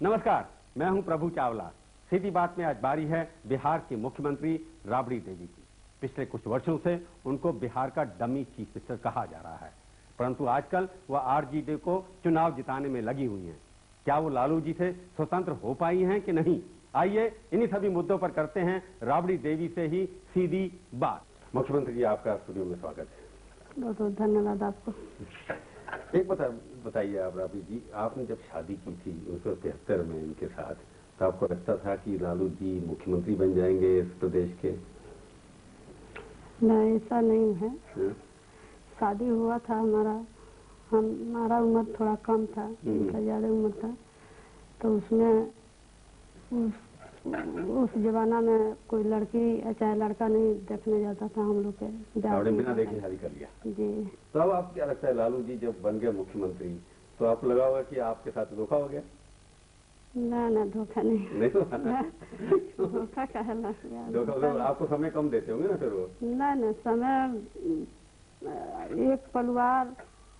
नमस्कार, मैं हूं प्रभु चावला। सीधी बात में आज बारी है बिहार की मुख्यमंत्री राबड़ी देवी की। पिछले कुछ वर्षों से उनको बिहार का डमी चीफ मिनिस्टर कहा जा रहा है, परंतु आजकल वह आरजेडी को चुनाव जिताने में लगी हुई हैं। क्या वो लालू जी से स्वतंत्र हो पाई हैं कि नहीं? आइए इन्हीं सभी मुद्दों पर करते हैं राबड़ी देवी से ही सीधी बात। मुख्यमंत्री जी, आपका स्टूडियो में स्वागत है। बहुत बहुत धन्यवाद आपको। एक बताइए आप राबड़ी जी, आपने जब शादी की थी 1973 में इनके साथ, तो आपको लगता था कि लालू जी मुख्यमंत्री बन जाएंगे इस प्रदेश के? नहीं, ऐसा नहीं है। शादी हुआ था हमारा उम्र थोड़ा कम था, उनका ज्यादा उम्र था, तो उसमें उस जमाना में कोई लड़की चाहे लड़का नहीं देखने जाता था। हम लोग के बिना देखे शादी कर लिया जी। तो अब आप क्या लगता है, लालू जी जब बन गए मुख्यमंत्री तो आपको लगा होगा कि आपके साथ धोखा हो गया? ना धोखा नहीं धोखा कहला धोखा आपको समय कम देते होंगे ना फिर वो? ना समय, एक परिवार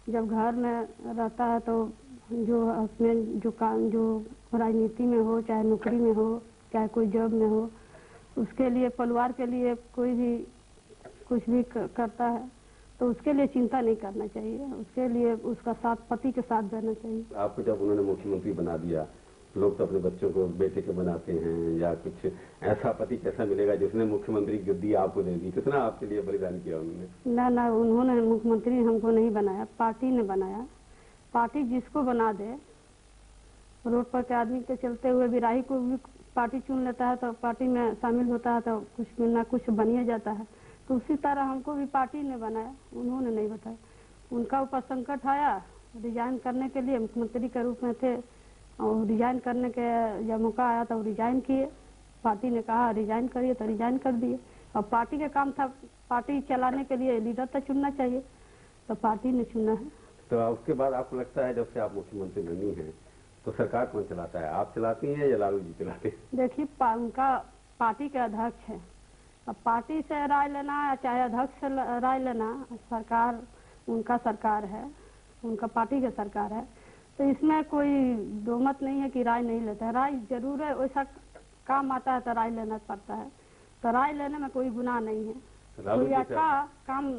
जब घर में रहता है तो जो हस्बैंड जो काम जो राजनीति में हो, चाहे नौकरी में हो, चाहे कोई जॉब में हो, उसके लिए परिवार के लिए कोई भी कुछ भी करता है तो उसके लिए चिंता नहीं करना चाहिए। उसके लिए उसका साथ पति के साथ देना चाहिए। आपको जब उन्होंने मुख्यमंत्री बना दिया, लोग तो अपने बच्चों को बेटे के बनाते हैं, या कुछ ऐसा पति कैसा मिलेगा जिसने मुख्यमंत्री गद्दी आपको दे दी? कितना आपके लिए बलिदान किया उन्होंने? ना उन्होंने मुख्यमंत्री हमको नहीं बनाया, पार्टी ने बनाया। पार्टी जिसको बना दे, रोड पर के आदमी के चलते हुए बिराही को भी पार्टी चुन लेता है तो पार्टी में शामिल होता है तो कुछ ना कुछ बनिए जाता है। तो उसी तरह हमको भी पार्टी ने बनाया, उन्होंने नहीं बताया। उनका ऊपर संकट आया, रिजाइन करने के लिए मुख्यमंत्री के रूप में थे, और रिजाइन करने के जब मौका आया तो रिजाइन किए। पार्टी ने कहा रिजाइन करिए तो रिजाइन कर दिए। और पार्टी का काम था, पार्टी चलाने के लिए लीडर तो चुनना चाहिए, तो पार्टी ने चुना है। तो उसके बाद आपको लगता है जब से आप मुख्यमंत्री बनी है तो सरकार कौन चलाता है, आप चलाती हैं या लालू जी चलाते हैं? देखिए, उनका पार्टी के अध्यक्ष है, अब पार्टी से राय लेना या चाहे अध्यक्ष से राय लेना, सरकार उनका सरकार है, उनका पार्टी का सरकार है, तो इसमें कोई दो मत नहीं है कि राय नहीं लेता है। राय जरूर है, वैसा काम आता है तो राय लेना पड़ता है, तो राय लेने में कोई गुनाह नहीं है। कोई अच्छा काम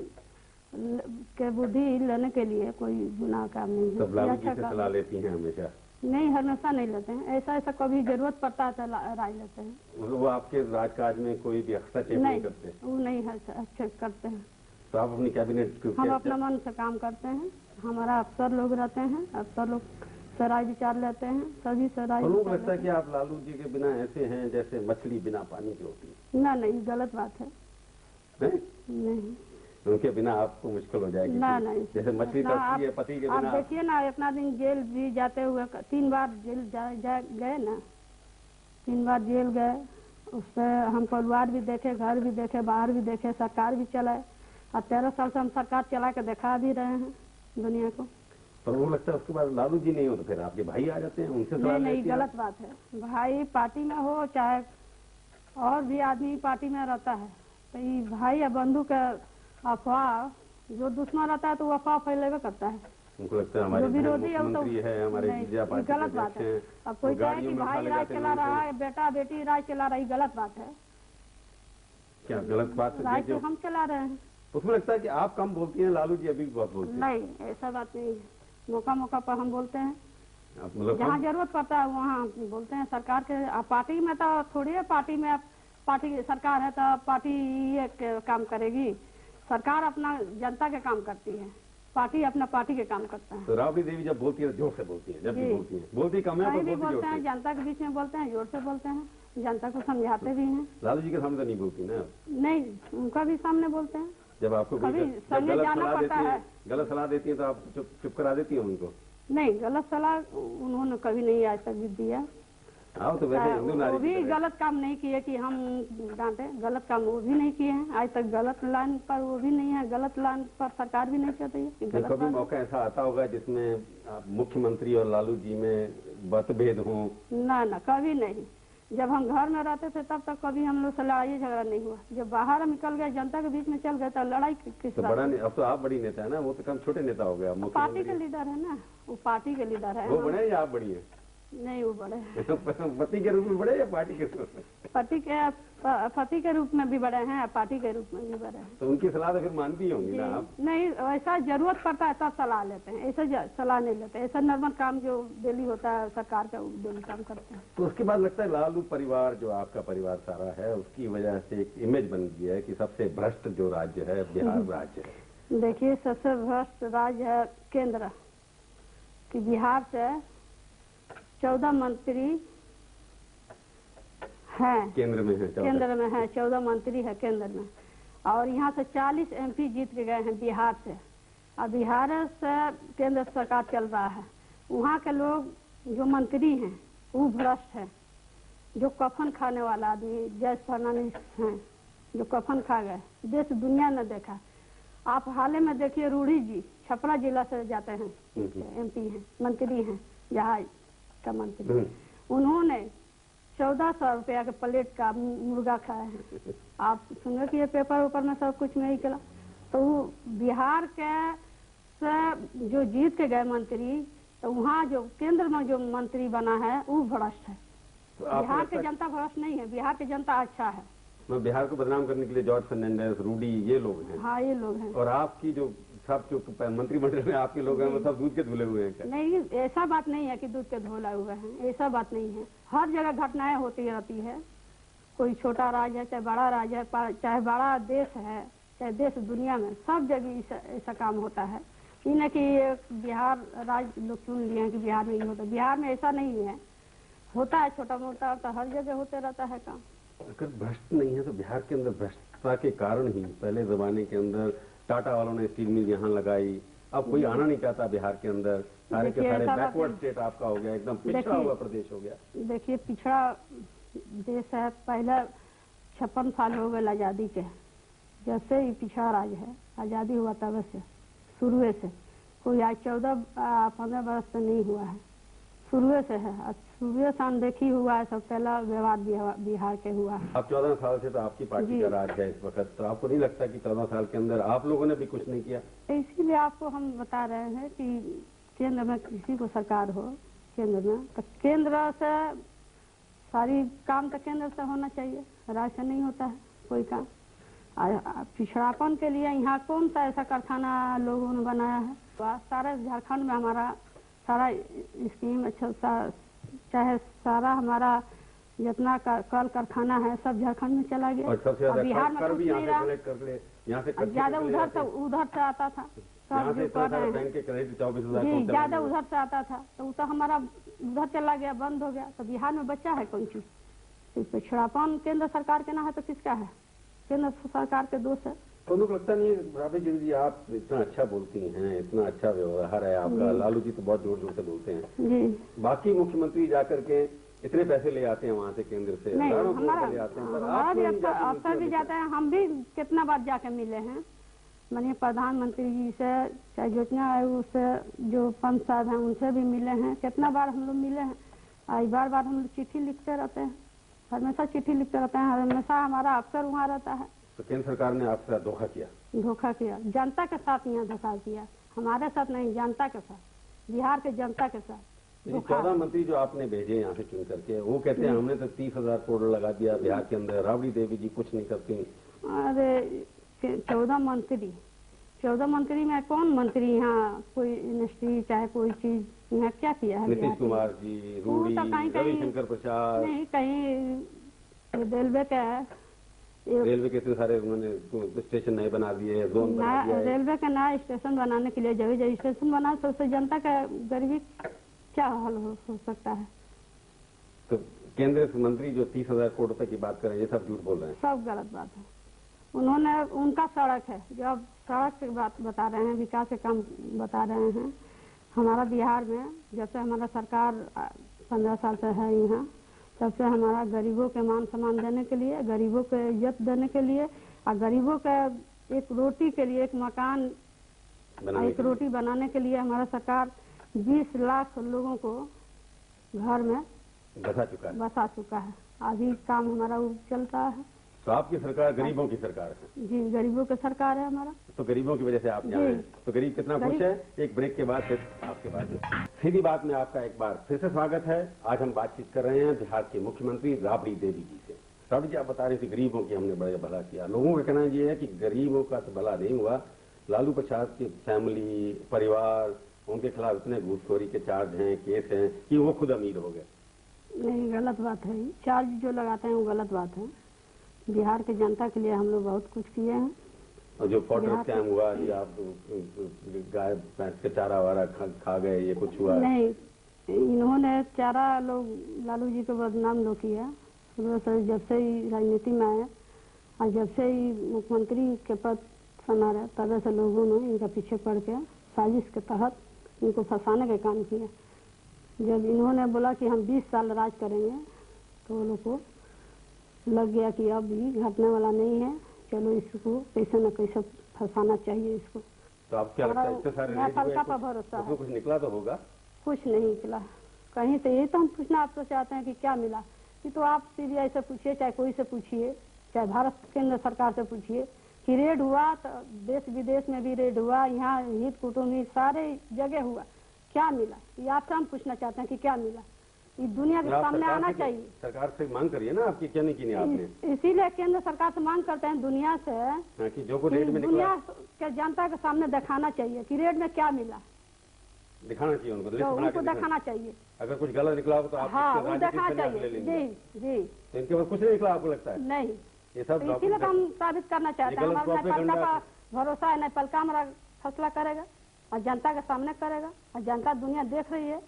के बुद्धि लेने के लिए कोई गुनाह काम नहीं है। तब लालू जी से सलाह लेती हैं हमेशा? नहीं, हमेशा नहीं लेते हैं, ऐसा कभी जरूरत पड़ता है तो राय लेते हैं। वो आपके राजकाज में कोई भी हस्तक्षेप नहीं करते? वो नहीं हस्तक्षेप करते हैं। तो आप अपनी कैबिनेट? हम अपना मन से काम करते हैं, हमारा अफसर लोग रहते हैं, अफसर लोग सराय विचार लेते हैं, सभी सराय। लोग लगता है कि आप लालू जी के बिना ऐसे हैं जैसे मछली बिना पानी की होती है। नहीं, गलत बात है। नहीं, उनके बिना आपको मुश्किल हो जाएगी। नहीं, जैसे मछली तरसती है पति के बिना। आप देखिए ना, इतना दिन जेल भी जाते हुए 3 बार जेल गए ना, 3 बार जेल गए। उससे हम परिवार भी देखे, घर भी देखे, बाहर भी देखे, सरकार भी चलाए, और 13 साल से हम सरकार चला के दिखा भी रहे हैं दुनिया को। पर वो लगता है उसके बाद लालू जी नहीं हो तो फिर आपके भाई आ जाते हैं, उनसे सलाह नहीं, गलत बात है। भाई पार्टी में हो चाहे और भी आदमी पार्टी में रहता है, तो ये भाई या बंधु का अफवाह, जो दुश्मन रहता है तो वो अफवाह फैलेगा करता है। उनको लगता है हमारे विरोधी है हमारे गलत बात है। अब कोई कहे कि भाई राज चला रहा है, बेटा बेटी राज चला रही, गलत बात है। क्या गलत बात है? राज तो हम चला रहे हैं। उसमें लगता है कि आप कम बोलती हैं, लालू जी अभी भी बहुत बोलते हैं। नहीं, ऐसा बात नहीं है, मौका पर हम बोलते हैं, जहाँ जरूरत पड़ता है वहाँ बोलते हैं। सरकार के पार्टी में तो थोड़ी है, पार्टी सरकार है तो पार्टी ये काम करेगी। सरकार अपना जनता के काम करती है, पार्टी अपना पार्टी के काम करता है। तो राबड़ी देवी जब बोलती है जोर से बोलती है, जब भी बोलती कम है तो बोलते हैं, जनता के बीच में बोलते हैं, जोर से बोलते हैं, जनता को समझाते भी हैं। लालू जी के सामने तो नहीं बोलती ना? नहीं, उनका भी सामने बोलते हैं। जब आपको गलत सलाह देती है तो आप चुप करा देती है उनको? नहीं, गलत सलाह उन्होंने कभी नहीं आज तक भी दिया। तो वैसे वो भी गलत काम नहीं किए कि हम डांटे, गलत काम वो भी नहीं किए हैं आज तक। गलत लाइन पर वो भी नहीं है, गलत लाइन पर सरकार भी नहीं चाहती है। कभी मौका ऐसा आता होगा जिसमें मुख्यमंत्री और लालू जी में मतभेद हो? ना, कभी नहीं। जब हम घर में रहते थे तब तक कभी हम लोग से लड़ाई झगड़ा नहीं हुआ। जब बाहर हम निकल गए, जनता के बीच में चल गए, तो लड़ाई किस तो बड़ा अब तो आप बड़ी नेता है ना, वो तो कम छोटे नेता हो गया। पार्टी के लीडर है ना, वो पार्टी के लीडर है। वो बड़े या आप बड़ी है? नहीं वो बड़े हैं। पति के रूप में बड़े या पार्टी के रूप में? पति के रूप में भी बड़े हैं, पार्टी के रूप में भी बड़े हैं। तो उनकी सलाह तो फिर मानती होंगी ना आप? नहीं, ऐसा जरूरत पड़ता है तब सलाह लेते हैं, ऐसा सलाह नहीं लेते। ऐसा नॉर्मल काम जो डेली होता है सरकार का, वो डेली काम करते हैं। तो उसके बाद लगता है लालू परिवार, जो आपका परिवार सारा है, उसकी वजह से एक इमेज बन गई है कि सबसे भ्रष्ट जो राज्य है बिहार राज्य है। देखिए, सबसे भ्रष्ट राज्य है केंद्र, कि बिहार से 14 मंत्री हैं, केंद्र में है 14 मंत्री है केंद्र में, और यहाँ से 40 MP जीत के गए हैं बिहार से। और बिहार से केंद्र सरकार चल रहा है। वहाँ के लोग जो मंत्री हैं वो भ्रष्ट है। जो कफन खाने वाला आदमी जय फर्नांडिस हैं, जो कफन खा गए, देश दुनिया ने देखा। आप हाल ही में देखिए, रूढ़ी जी छपरा जिला से जाते हैं, MP हैं, मंत्री हैं, जहाज का मंत्री। उन्होंने 1400 रुपया के प्लेट का मुर्गा खाया है। आप सुने कि ये पेपर ऊपर में सब कुछ में निकला। तो बिहार के से जो जीत के गए मंत्री, तो वहाँ जो केंद्र में जो मंत्री बना है वो भ्रष्ट है। तो बिहार की जनता भ्रष्ट नहीं है, बिहार की जनता अच्छा है। मैं बिहार को बदनाम करने के लिए जॉर्ज फर्नांडिस, रूडी, ये लोग हैं। हाँ, ये लोग हैं। और आपकी जो सब जो मंत्रिमंडल में आपके लोग हैं, वो सब दूध के धुले हुए हैं क्या? नहीं, ऐसा बात नहीं है कि दूध के धोला हुए हैं, ऐसा बात नहीं है। हर जगह घटनाएं होती रहती है। कोई छोटा राज्य है, चाहे बड़ा राज्य है, चाहे बड़ा देश है, चाहे देश दुनिया में, सब जगह ऐसा काम होता है। ये नहीं कि बिहार राज्य लोग चुन लिए हैं कि बिहार में ही होता है। बिहार में ऐसा नहीं है, होता है छोटा मोटा, तो हर जगह होते रहता है काम। अगर भ्रष्ट नहीं है तो बिहार के अंदर भ्रष्टता के कारण ही पहले जमाने के अंदर टाटा वालों ने स्टील मिल यहाँ लगाई। अब कोई आना नहीं चाहता बिहार के अंदर। सारे के सारे बैकवर्ड स्टेट आपका हो गया, एकदम पिछड़ा हुआ प्रदेश हो गया। देखिए, पिछड़ा देश है। पहले 56 साल हो गए आजादी के, जैसे ही पिछड़ा राज्य है। आजादी हुआ तब से, शुरू से। कोई आज 14-15 वर्ष से नहीं हुआ है, शुरू से है। शुरू से अनदेखी हुआ है, सब पहला विवाद बिहार के हुआ है। अब 14 साल से तो आपकी पार्टी का राज है इस वक्त, तो आपको नहीं लगता कि 14 साल के अंदर आप लोगों ने भी कुछ नहीं किया? इसीलिए आपको हम बता रहे हैं कि केंद्र में किसी को सरकार हो, केंद्र में, तो केंद्र से सारी काम तो केंद्र से होना चाहिए, राज्य से नहीं होता है कोई काम। पिछड़ापन के लिए यहाँ कौन सा ऐसा कारखाना लोगों ने बनाया है? सारे झारखंड में हमारा सारा स्कीम अच्छा, चाहे सारा हमारा जितना कल कारखाना है सब झारखंड में चला गया। और सबसे ज्यादा बिहार में कुछ नहीं रहा। ज्यादा उधर से आता था, सब जो कर रहे हैं जी, ज्यादा उधर से आता था, तो वो तो हमारा उधर चला गया, बंद हो गया। तो बिहार में बचा है कौन चीज? पिछड़ापन केंद्र सरकार के ना है तो किसका है? केंद्र सरकार के दोष है। तो लगता नहीं है राबड़ी जी, आप इतना अच्छा बोलती हैं, इतना अच्छा व्यवहार है आपका। लालू जी तो बहुत जोर जोर से बोलते हैं जी। बाकी मुख्यमंत्री जाकर के इतने पैसे ले आते हैं वहाँ से केंद्र से, नहीं, हमारा भी अफसर भी जाते हैं। हम भी कितना बार जाके मिले हैं, माननीय प्रधानमंत्री जी से, चाहे योजना आयोग से, जो सांसद हैं उनसे भी मिले हैं। कितना बार हम लोग मिले हैं। बार बार हम लोग चिट्ठी लिखते रहते हैं, हमेशा चिट्ठी लिखते रहते हैं, हमेशा हमारा अफसर वहाँ रहता है। तो केंद्र सरकार ने आपसे धोखा किया? जनता के साथ यहाँ धोखा किया, हमारे साथ नहीं, जनता के साथ, बिहार के जनता के साथ। 14 मंत्री जो आपने भेजे यहाँ से चुन करके, वो कहते हैं हमने तो 30,000 करोड़ लगा दिया बिहार के अंदर, राबड़ी देवी जी कुछ नहीं करती। अरे 14 मंत्री में कौन मंत्री यहाँ कोई इंडस्ट्री चाहे कोई चीज यहाँ क्या किया है? नीतीश कुमार जी, रूडी, रविशंकर प्रसाद, नहीं कहीं रेलवे के इतने सारे उन्होंने स्टेशन नए बना दिए, जोन बना दिया है। रेलवे का नया स्टेशन बनाने के लिए जब स्टेशन बना तो उससे जनता का गरीबी क्या हल हो सकता है? तो केंद्र मंत्री जो 30,000 करोड़ रुपए की बात कर रहे हैं, ये सब झूठ बोल रहे हैं, सब गलत बात है। उन्होंने, उनका सड़क है, जब सड़क की बात बता रहे हैं, विकास के काम बता रहे हैं। हमारा बिहार में जैसे हमारा सरकार 15 साल से है यहाँ, तब से हमारा गरीबों के मान सम्मान देने के लिए, गरीबों को इज्जत देने के लिए, और गरीबों का एक रोटी के लिए, एक मकान, एक रोटी बनाने के लिए हमारा सरकार 20 लाख लोगों को घर में बसा चुका है। अभी काम हमारा चलता है। तो आपकी सरकार गरीबों की सरकार है? जी, गरीबों की सरकार है हमारा। तो गरीबों की वजह से आप यहाँ हैं। तो गरीब कितना खुश है? एक ब्रेक के बाद फिर आपके पास सीधी बात में आपका एक बार फिर से स्वागत है। आज हम बातचीत कर रहे हैं बिहार के मुख्यमंत्री राबड़ी देवी जी से। राबड़ी जी, आप बता रहे थे गरीबों की हमने बड़ा भला किया। लोगों का कहना ये है कि गरीबों का तो भला नहीं हुआ, लालू प्रसाद की फैमिली, परिवार, उनके खिलाफ इतने घूसखोरी के चार्ज हैं, केस हैं कि वो खुद अमीर हो गए। नहीं, गलत बात है। चार्ज जो लगाते हैं वो गलत बात है। बिहार की जनता के लिए हम लोग बहुत कुछ किए हैं। और जो फॉर्डर स्कैम हुआ, ये आप गाय भैंस के चारा वारा खा गए, ये कुछ हुआ? नहीं, इन्होंने चारा लोग लालू जी को बदनाम लोग किया। शुरू से जब से ही राजनीति में आए और जब से ही मुख्यमंत्री के पद संभाला, तब से लोगों ने इनका पीछे पड़ के साजिश के तहत इनको फंसाने का काम किया। जब इन्होंने बोला कि हम 20 साल राज करेंगे, तो वो लोग को लग गया कि अब भी घटने वाला नहीं है, चलो इसको कैसे न कैसे फंसाना चाहिए इसको। तो आप क्या लगता है इतने सारे फलका पर भरोसा है? कुछ निकला तो होगा? कुछ नहीं निकला कहीं से। यही तो हम पूछना आपसे चाहते हैं कि क्या मिला। कि तो आप सीबीआई से पूछिए, चाहे कोई से पूछिए, चाहे भारत केंद्र सरकार से पूछिए कि रेड हुआ तो देश विदेश में भी रेड हुआ, यहाँ हित कुटुंब सारे जगह हुआ, क्या मिला? ये आपसे हम पूछना चाहते हैं कि क्या मिला। ये दुनिया के सामने आना चाहिए। सरकार से मांग करिए ना, आपकी क्या नहीं की आपने? इसीलिए केंद्र सरकार से मांग करते हैं दुनिया से कि जो को रेड में दुनिया के जनता के सामने दिखाना चाहिए कि रेड में क्या मिला। दिखाना चाहिए उनको, तो उनको दिखाना चाहिए। अगर कुछ गलत निकला हो तो आप हाँ, दिखाना चाहिए। जी जी। तो इनके पास कुछ नहीं निकला आपको लगता है? नहीं, ये सब इसीलिए तो हम साबित करना चाहते हैं। हमारा पलका का भरोसा है, नहीं पलका हमारा फैसला करेगा और जनता के सामने करेगा और जनता दुनिया देख रही है।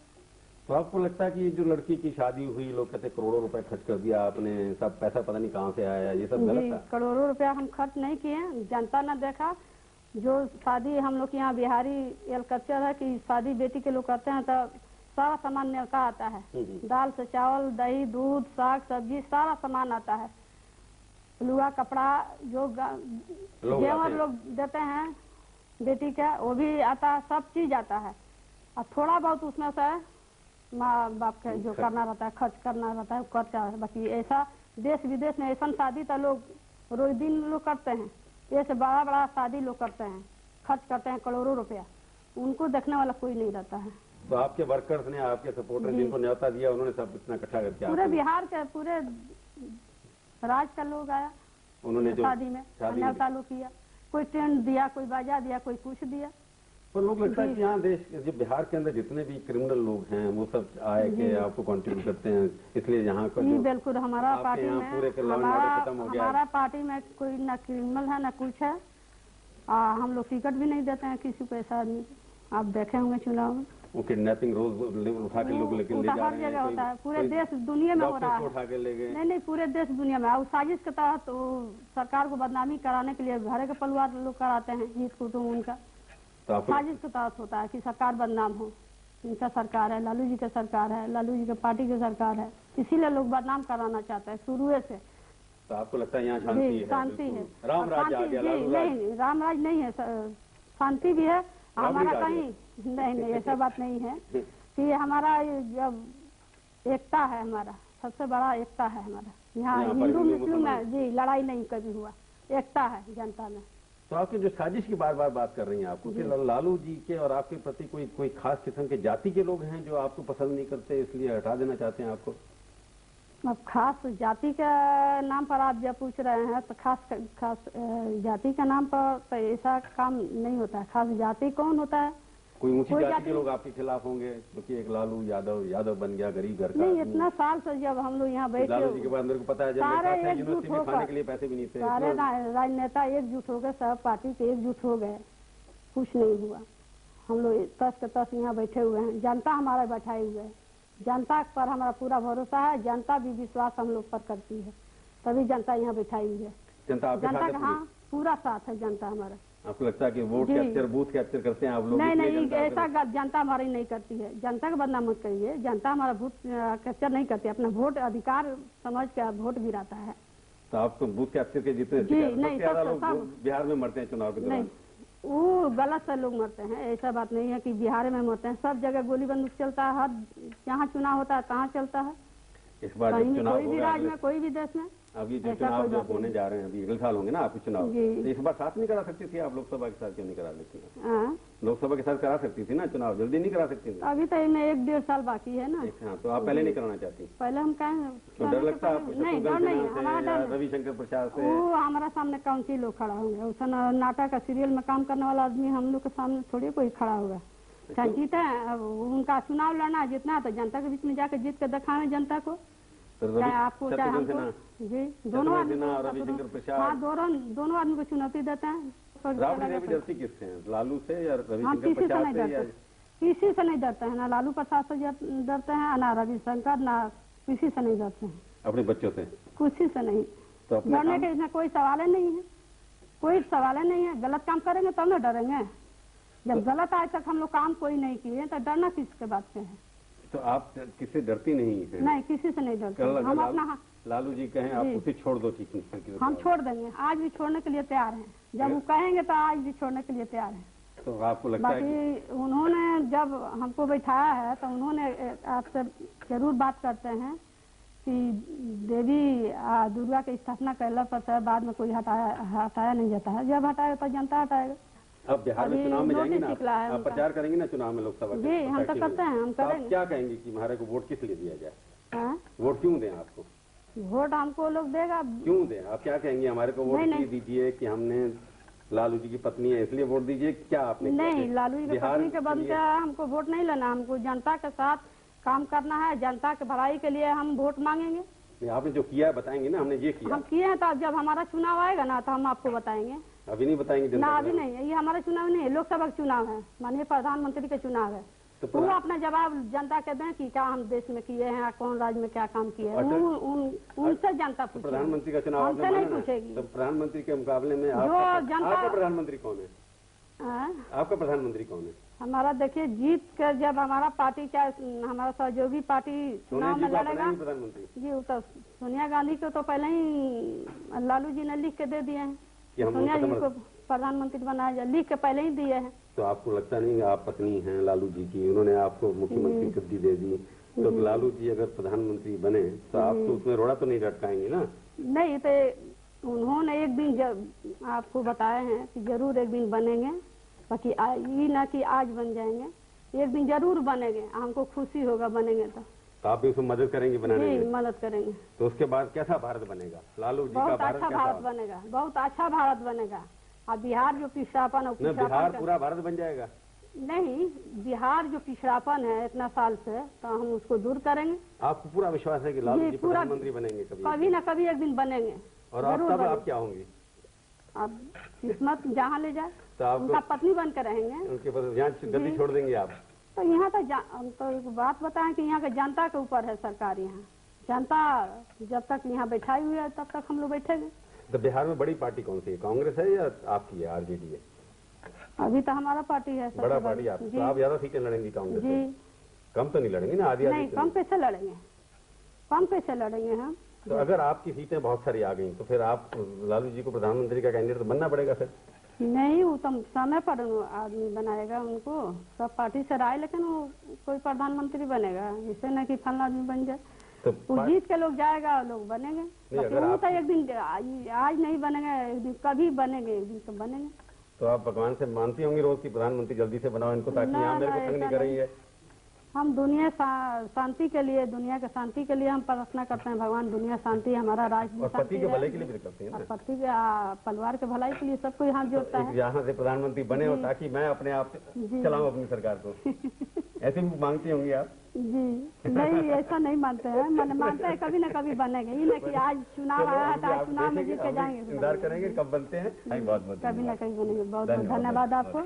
तो आपको लगता है कि जो लड़की की शादी हुई, लोग कहते करोड़ों रुपए खर्च कर दिया आपने, सब पैसा पता नहीं कहाँ से आया, ये सब गलत था? करोड़ों रुपया हम खर्च नहीं किए, जनता ने देखा। जो शादी हम लोग यहाँ बिहारी एल कल्चर है कि शादी बेटी के लोग करते हैं तो सारा सामान नेलका आता है। दाल से चावल, दही, दूध, साग सब्जी सारा सामान आता है। लुआ कपड़ा जो जेवर लोग देते हैं बेटी का वो भी आता है, सब चीज आता है। और थोड़ा बहुत उसमें से माँ बाप का जो करना रहता है, खर्च करना रहता है, खर्चा है। बाकी ऐसा देश विदेश में ऐसा शादी तो लोग रोज दिन लोग करते हैं, ऐसे बड़ा बड़ा शादी लोग करते हैं, खर्च करते हैं करोड़ों रुपया, उनको देखने वाला कोई नहीं रहता है। तो आपके वर्कर्स ने, आपके सपोर्टर जिनको न्योता दिया, उन्होंने सब इतना इकट्ठा करके पूरे बिहार के पूरे राज का लोग आया उन्होंने जो शादी में न्योता लोग किया। कोई टेंट दिया, कोई बाजा दिया, कोई कुछ दिया। पर लोग लगता है कि यहाँ देश जो बिहार के अंदर जितने भी क्रिमिनल लोग हैं वो सब आए के आपको कंट्रीब्यूट करते हैं, इसलिए यहाँ का जी बिल्कुल। हमारा पार्टी में हमारा पार्टी में कोई न क्रिमिनल है न कुछ है। हम लोग टिकट भी नहीं देते हैं किसी को ऐसा आदमी। आप देखे होंगे चुनाव में वो किडनैपिंग रोज उठा के लोग लेकिन ले जा रहे हैं। हर जगह होता है, पूरे देश दुनिया में हो रहा है। उठा के ले गए। नहीं, पूरे देश दुनिया में। और साजिश के तहत सरकार को बदनामी कराने के लिए घर के परिवार लोग कराते हैं, हित कुटुंब उनका। साजिश के तहत होता है कि सरकार बदनाम हो। इनका सरकार है, लालू जी का सरकार है, लालू जी के पार्टी की सरकार है, इसीलिए लोग बदनाम कराना चाहते हैं शुरू से। तो आपको लगता है यहाँ शांति है? शांति है, राम राज आ गया? नहीं, राम राज नहीं है, शांति भी है हमारा। कहीं नहीं, ऐसा बात नहीं है कि हमारा जब एकता है, हमारा सबसे बड़ा एकता है हमारा। यहाँ हिंदू मुस्लिम में जी लड़ाई नहीं कभी हुआ, एकता है जनता में। तो आपकी जो साजिश की बार बार बात कर रही हैं आपको कि लालू जी के और आपके प्रति कोई खास किस्म के जाति के लोग हैं जो आपको पसंद नहीं करते, इसलिए हटा देना चाहते हैं आपको? अब खास जाति के नाम पर आप जब पूछ रहे हैं तो खास जाति के नाम पर तो ऐसा काम नहीं होता है। खास जाति कौन होता है? कोई ऊंची जाति के लोग आपके खिलाफ होंगे क्योंकि एक लालू यादव बन गया, गरीब घर का। नहीं, इतना साल से जब हम लोग यहाँ बैठे, लालू जी के बाद मेरे को पता है जब सारे एकजुट होकर, खाने के लिए पैसे भी नहीं थे, सारे राजनेता एकजुट हो गए, सब पार्टी के एकजुट हो गए, कुछ नहीं हुआ। हम लोग तस के तस यहाँ बैठे हुए हैं, जनता हमारा बैठाए हुए है। जनता पर हमारा पूरा भरोसा है, जनता भी विश्वास हम लोग पर करती है, तभी जनता यहाँ बैठाई हुई है। जनता का हाँ पूरा साथ है जनता हमारा। आपको लगता है कि वोट कैप्चर, बूथ कैप्चर करते हैं आप लोग? नहीं, ऐसा जनता हमारी नहीं करती है। जनता का बदनाम मत करिए, जनता हमारा बूथ कैप्चर नहीं करती, अपना वोट अधिकार समझ के वोट गिराता है। तो आपको बूथ कैप्चर के जितने लोग बिहार में मरते हैं चुनाव के दौरान, वो गलत से लोग मरते हैं। ऐसा बात नहीं है कि बिहार में मरते हैं, सब जगह गोली बंदूक चलता है, हर जहाँ चुनाव होता है कहाँ चलता है। इस बार कहीं चुनाव कोई भी राज्य में, कोई भी देश में अभी जो ऐसा चुनाव कोई जो बात होने जा रहे हैं, अभी अगले साल होंगे ना आपके चुनाव, जी। तो इस बार साथ नहीं करा सकती थी आप? लोकसभा के साथ क्यों नहीं करा लेती हैं? हाँ, लोकसभा के साथ करा सकती थी ना चुनाव, जल्दी नहीं करा सकती थी? अभी तो इनमें 1-1.5 साल बाकी है ना। हाँ, तो आप पहले नहीं कराना चाहती? पहले हम कहें तो डर लगता है आपको? नहीं, डर नहीं है, हमारा डर नहीं। रविशंकर प्रसाद से वो हमारा सामने कौन सी लोग खड़ा होंगे? उस नाटक का सीरियल में काम करने वाला आदमी हम लोग के सामने थोड़ी कोई खड़ा होगा। चाहे जीते, अब उनका चुनाव लड़ना जितना तो जनता के बीच में जाकर जीत कर दिखाएं जनता को, चाहे आपको चाहे हमको। जी, दोनों आदमी रविशंकर प्रसाद, हाँ, दोनों आदमी को चुनौती देते हैं। राबड़ी देवी डरती किससे हैं? लालू से या हम रविशंकर किसी से प्रसाद नहीं से? डरते, किसी से नहीं डरते हैं, ना लालू प्रसाद से डरते हैं, ना रविशंकर, ना किसी से नहीं डरते हैं। अपने बच्चों से? किसी से नहीं, तो अपने डरने के इसमें कोई सवाल ही नहीं है, कोई सवाल ही नहीं है। गलत काम करेंगे तब ना डरेंगे। जब गलत आज तक हम लोग काम कोई नहीं किए तो डरना किसके बात पे है? तो आप किससे डरती नहीं है? नहीं, किसी से नहीं डरते। कल हम अगर अपना लालू जी कहें आप उसे छोड़ दो, चीफ मिनिस्टर की, हम छोड़ देंगे, आज भी छोड़ने के लिए तैयार हैं। जब वो कहेंगे तो आज भी छोड़ने के लिए तैयार हैं। तो आपको लगता है बाकी उन्होंने जब हमको बैठाया है तो उन्होंने आपसे जरूर बात करते हैं कि देवी दुर्गा की स्थापना करने पर से बाद में कोई हटाया नहीं जाता है। जब हटाएगा तो जनता हटाएगा। अब बिहार में चुनाव में जाएंगे ना आप प्रचार करेंगे ना चुनाव में लोकसभा के? जी, हम तो करते हैं, हम करेंगे। आप क्या कहेंगे कि हमारे को वोट किस लिए दिया जाए? हाँ? वोट क्यों दें आपको? वोट हमको लोग देगा। क्यों दें? आप क्या कहेंगे हमारे को वोट दीजिए कि हमने लालू जी की पत्नी है इसलिए वोट दीजिए? क्या आपने नहीं, लालू जी की पत्नी के बदले हमको वोट नहीं लेना, हमको जनता के साथ काम करना है। जनता के भलाई के लिए हम वोट मांगेंगे। आपने जो किया है बताएंगे ना, हमने ये किया। हम किए हैं तो जब हमारा चुनाव आएगा ना तो हम आपको बताएंगे। अभी नहीं बताएंगे? ना, अभी नहीं, ये हमारा चुनाव नहीं है, लोकसभा का चुनाव है, माननीय प्रधानमंत्री का चुनाव है। तो वो अपना जवाब जनता के दें कि क्या हम देश में किए हैं, कौन राज्य में क्या काम किए हैं, उनसे जनता पूछेगी। प्रधानमंत्री का चुनाव हमसे नहीं पूछेगी। तो प्रधानमंत्री के मुकाबले में आपका प्रधानमंत्री कौन है? आपका प्रधानमंत्री कौन है? हमारा देखिए, जीत कर जब हमारा पार्टी चाहे हमारा सहयोगी पार्टी चुनाव में लड़ेगा प्रधानमंत्री जी, तो सोनिया गांधी को तो पहले ही लालू जी ने लिख के दे दिए हैं, सोनिया जी को प्रधानमंत्री बनाया जाए, लिख के पहले ही दिए हैं। तो आपको लगता नहीं आप पत्नी हैं लालू जी की, उन्होंने आपको मुख्यमंत्री गद्दी दे दी, तो लालू जी अगर प्रधानमंत्री बने तो आप तो उसमें रोड़ा तो नहीं लटकाएंगे ना? नहीं, तो उन्होंने एक दिन जब आपको बताए हैं कि जरूर एक दिन बनेंगे, बाकी ये ना कि आज बन जाएंगे, एक दिन जरूर बनेंगे, हमको खुशी होगा बनेंगे तो आप भी उसमें मदद करेंगे बनाने में? मदद करेंगे। तो उसके बाद कैसा भारत बनेगा? लालू जी का बहुत अच्छा भारत बनेगा, बहुत अच्छा भारत बनेगा। और बिहार जो पिछड़ापन है, बिहार पूरा भारत बन जाएगा? नहीं, बिहार जो पिछड़ापन है इतना साल से, तो हम उसको दूर करेंगे। आपको पूरा विश्वास है कि लालू जी प्रधानमंत्री बनेंगे? कभी न कभी एक दिन बनेंगे। और आप क्या होंगी? अब किस्मत जहाँ ले जाए, तो आप उनका पत्नी बन कर रहेंगे। उनके पास यहाँ गद्दी छोड़ देंगे आप? तो यहाँ तो एक बात बताएं कि यहाँ के जनता के ऊपर है सरकार। यहाँ जनता जब तक यहाँ बैठाई हुई है तब तक हम लोग बैठेंगे। तो बिहार में बड़ी पार्टी कौन सी है? कांग्रेस है या आपकी है आरजेडी है? अभी तो हमारा पार्टी है, बड़ा पार्टी आप। तो आप ज्यादा सीटें लड़ेंगी कांग्रेस से? कम तो नहीं लड़ेंगी ना? आधी नहीं, कम कैसे लड़ेंगे, कम कैसे लड़ेंगे हम? तो अगर आपकी सीटें बहुत सारी आ गई तो फिर आप लालू जी को प्रधानमंत्री का कैंडिडेट बनना पड़ेगा फिर? नहीं, वो तो समय पर आदमी बनाएगा उनको, सब पार्टी से राय, लेकिन वो कोई प्रधानमंत्री बनेगा, इससे न कि फलाना आदमी बन जाए। तो वो जीत के लोग जाएगा, लोग बनेंगे। वो तो एक दिन आज नहीं बनेंगे, एक दिन कभी बनेंगे, एक दिन तो बनेंगे। तो आप भगवान से मानती होंगी रोज की प्रधानमंत्री जल्दी से बनाओ इनको, ताकि यहाँ मेरे को तंग नहीं करेंगे? हम दुनिया शांति के लिए, दुनिया के शांति के लिए हम प्रार्थना करते हैं, भगवान दुनिया शांति, हमारा राज्य पति के भलाई के लिए भी करते हैं, पति के परिवार के भलाई के लिए सबको यहाँ जोड़ता है। यहाँ से प्रधानमंत्री बने हो ताकि मैं अपने आप चलाऊं अपनी सरकार को, ऐसे भी मांगती होंगी आप? जी नहीं, ऐसा नहीं मानते हैं, मैंने मानते हैं कभी न कभी बनेंगे, ये नहीं कि आज चुनाव आया था चुनाव में जीत के जाएंगे। इंतजार करेंगे कब बनते हैं। बहुत बहुत कभी न कभी बनेंगे। बहुत बहुत धन्यवाद आपको।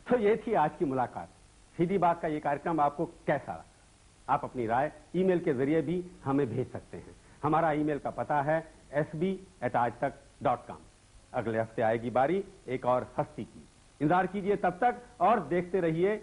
तो ये थी आज की मुलाकात। सीधी बात का ये कार्यक्रम आपको कैसा लगा? आप अपनी राय ईमेल के जरिए भी हमें भेज सकते हैं। हमारा ईमेल का पता है sb@aajtak.com। अगले हफ्ते आएगी बारी एक और हस्ती की। इंतजार कीजिए तब तक और देखते रहिए